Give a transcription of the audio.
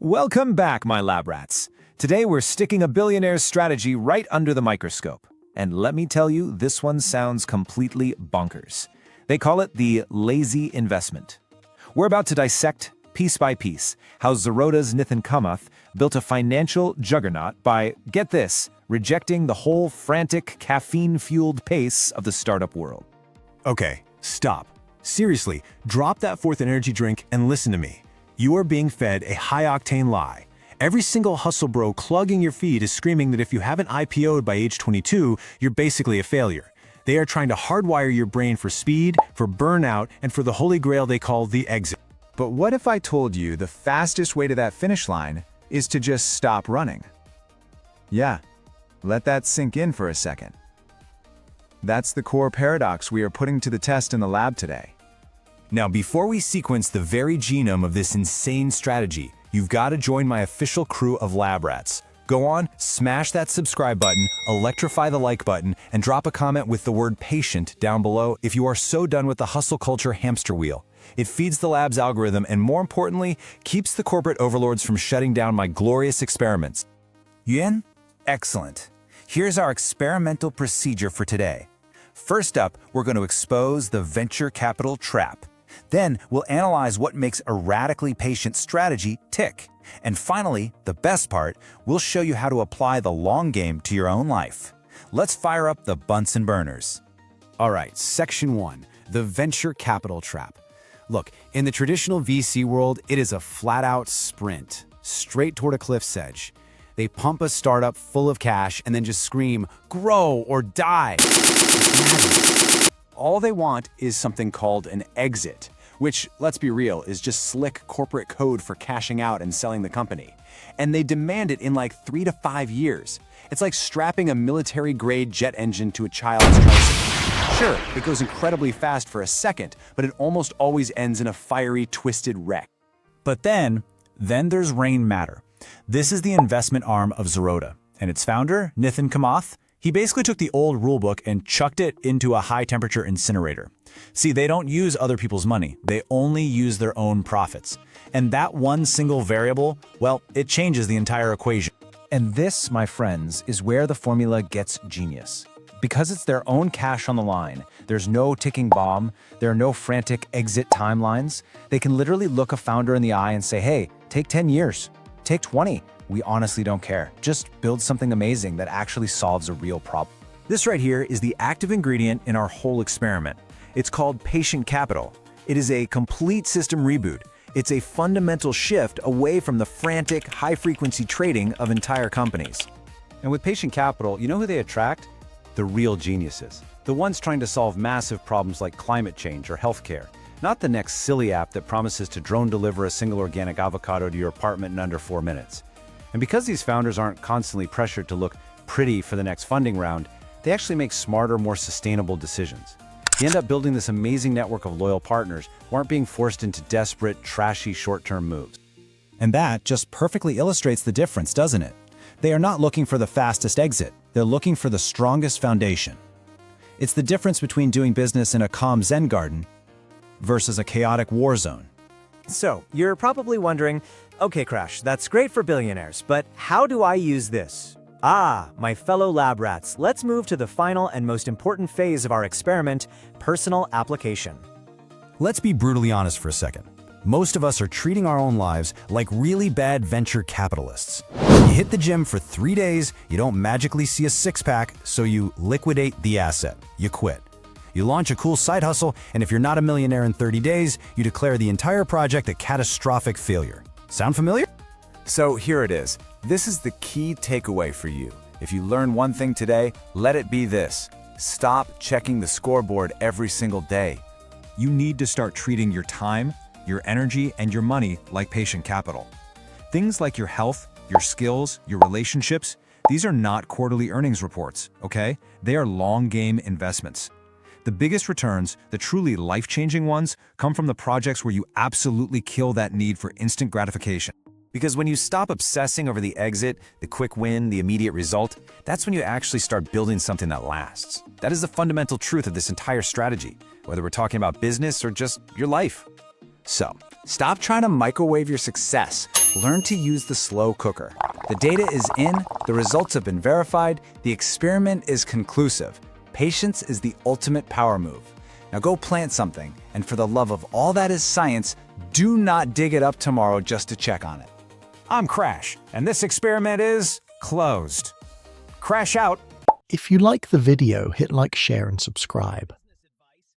Welcome back, my lab rats. Today we're sticking a billionaire's strategy right under the microscope. And let me tell you, this one sounds completely bonkers. They call it the lazy investment. We're about to dissect, piece by piece, how Zeroda's Nithin Kamath built a financial juggernaut by, get this, rejecting the whole frantic, caffeine-fueled pace of the startup world. Okay, stop. Seriously, drop that fourth energy drink and listen to me. You are being fed a high-octane lie. Every single hustle bro clogging your feed is screaming that if you haven't IPO'd by age 22, you're basically a failure. They are trying to hardwire your brain for speed, for burnout, and for the holy grail they call the exit. But what if I told you the fastest way to that finish line is to just stop running? Yeah, let that sink in for a second. That's the core paradox we are putting to the test in the lab today. Now, before we sequence the very genome of this insane strategy, you've got to join my official crew of lab rats. Go on, smash that subscribe button, electrify the like button, and drop a comment with the word patient down below if you are so done with the hustle culture hamster wheel. It feeds the lab's algorithm and, more importantly, keeps the corporate overlords from shutting down my glorious experiments. Yuan? Excellent. Here's our experimental procedure for today. First up, we're going to expose the venture capital trap. Then we'll analyze what makes a radically patient strategy tick. And finally, the best part, we'll show you how to apply the long game to your own life. Let's fire up the Bunsen burners. All right, Section 1, the venture capital trap. Look, in the traditional VC world, it is a flat-out sprint, straight toward a cliff's edge. They pump a startup full of cash and then just scream, grow or die. All they want is something called an exit, which, let's be real, is just slick corporate code for cashing out and selling the company. And they demand it in like 3 to 5 years. It's like strapping a military-grade jet engine to a child's tricycle. Sure, it goes incredibly fast for a second, but it almost always ends in a fiery, twisted wreck. But then there's Rainmatter. This is the investment arm of Zeroda, and its founder, Nithin Kamath, he basically took the old rulebook and chucked it into a high-temperature incinerator. See, they don't use other people's money. They only use their own profits. And that one single variable, well, it changes the entire equation. And this, my friends, is where the formula gets genius. Because it's their own cash on the line, there's no ticking bomb, there are no frantic exit timelines. They can literally look a founder in the eye and say, hey, take 10 years, take 20. We honestly don't care. Just build something amazing that actually solves a real problem. This right here is the active ingredient in our whole experiment. It's called patient capital. It is a complete system reboot. It's a fundamental shift away from the frantic, high-frequency trading of entire companies. And with patient capital, you know who they attract? The real geniuses. The ones trying to solve massive problems like climate change or healthcare. Not the next silly app that promises to drone deliver a single organic avocado to your apartment in under 4 minutes. And because these founders aren't constantly pressured to look pretty for the next funding round, they actually make smarter, more sustainable decisions. You end up building this amazing network of loyal partners who aren't being forced into desperate, trashy, short-term moves. And that just perfectly illustrates the difference, doesn't it? They are not looking for the fastest exit. They're looking for the strongest foundation. It's the difference between doing business in a calm Zen garden versus a chaotic war zone. So, you're probably wondering, okay, Crash, that's great for billionaires, but how do I use this? Ah, my fellow lab rats, let's move to the final and most important phase of our experiment, personal application. Let's be brutally honest for a second. Most of us are treating our own lives like really bad venture capitalists. You hit the gym for 3 days, you don't magically see a six-pack, so you liquidate the asset. You quit. You launch a cool side hustle, and if you're not a millionaire in 30 days, you declare the entire project a catastrophic failure. Sound familiar? So here it is. This is the key takeaway for you. If you learn one thing today, let it be this. Stop checking the scoreboard every single day. You need to start treating your time, your energy, and your money like patient capital. Things like your health, your skills, your relationships, these are not quarterly earnings reports, okay? They are long-game investments. The biggest returns, the truly life-changing ones, come from the projects where you absolutely kill that need for instant gratification. Because when you stop obsessing over the exit, the quick win, the immediate result, that's when you actually start building something that lasts. That is the fundamental truth of this entire strategy, whether we're talking about business or just your life. So, stop trying to microwave your success. Learn to use the slow cooker. The data is in, the results have been verified, the experiment is conclusive. Patience is the ultimate power move. Now go plant something, and for the love of all that is science, do not dig it up tomorrow just to check on it. I'm Crash, and this experiment is closed. Crash out. If you like the video, hit like, share, and subscribe.